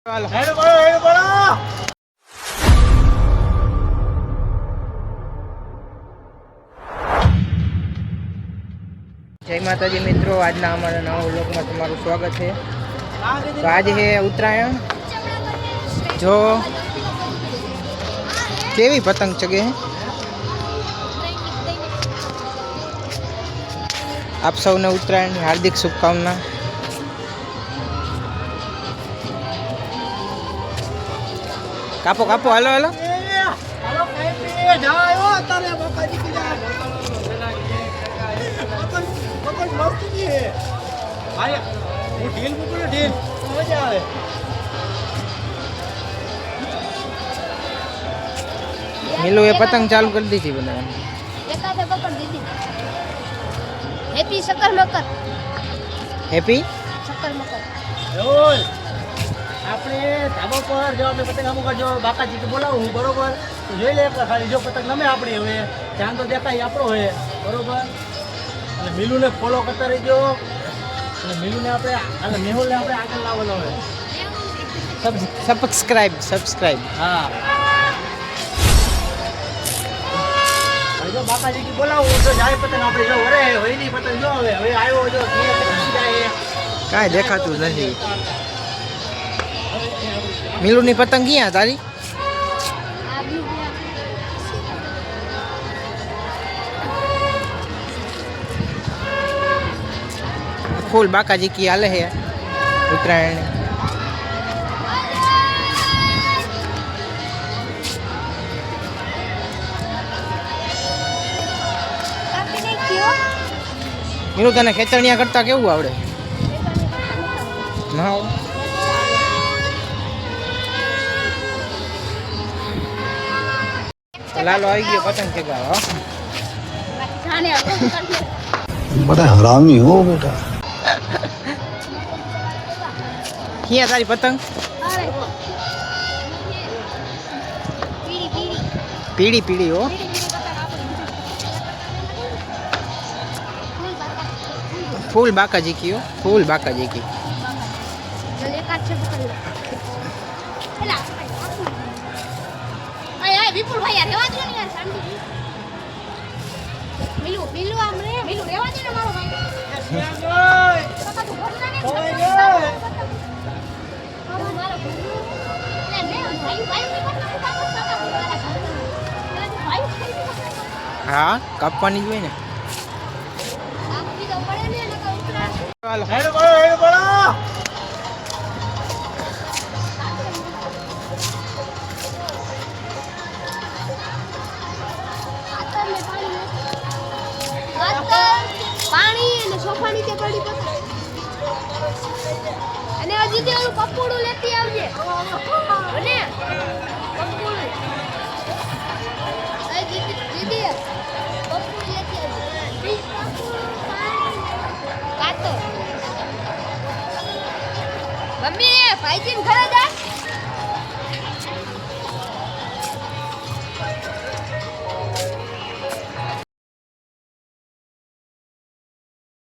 જય માતાજી મિત્રો, આજના અમારા નવા વ્લોગમાં તમારું સ્વાગત છે। તો આજે છે ઉત્તરાયણ। જો કેવી પતંગ ચગે है। આપ સૌને ઉત્તરાયણની હાર્દિક શુભકામના। કાપો કાપો, હાલો હાલો। मिलू ये पतंग चालू कर दी थी बनाने। हैप्पी शक्कर मकर। हैप्पी शक्कर मकर। ઓય આપણે ધાબા પર જો આપણે પતંગ અમુક જો બાકાજી કે બોલાવું બરોબર, તો જોઈ લે ખાલી જો પતંગ નમે આપણી હવે ધ્યાન તો દેખાય આપણો હોય બરોબર। અને મિલુને ફોલો કરતા રહીજો, અને મિલુને આપણે અને મેહુલને આપણે આગળ લાવવાનો હોય। સબસ્ક્રાઇબ હા જો બાકાજી કે બોલાવું તો જાય પતંગ આપણે જો અરે હોય ની પતંગ જો હવે આવ્યો જો જાય કાંઈ દેખાતું નથી। મિલુની પતંગ ક્યાં તારી? फूल बाकाजी की हाल है उत्तरायण। मीनू तने खेचणिया करता केवुं आवड़े? ना लालो आई गयो पतंग चगावा। बड़ा हरामी हो बेटा। किया तारी पतंग? पीड़ी पीड़ी हो। फूल बाकाजी की हो, फूल बाकाजी की। विपुल भाई यार रेवा दो ने यार शांति। मिलू मिलू हमरे मिलू रेवा दे ने मारो भाई। ओए काका तू बोल ना ने ओए मारो ने ने भाई भाई हाँ कापवानी जोईए ने। आपकी तो पड़े ने नका उतरा। હેડ બોલો પાણી અને સોફા નીચે પડી પતંગ અને હજી તે ઓલું કપૂડું લેતી આવજે અને કપૂડું એ દીદી કપૂડું લેતી આવજે કાતો મમ્મી ભાઈજીન ઘરે જા।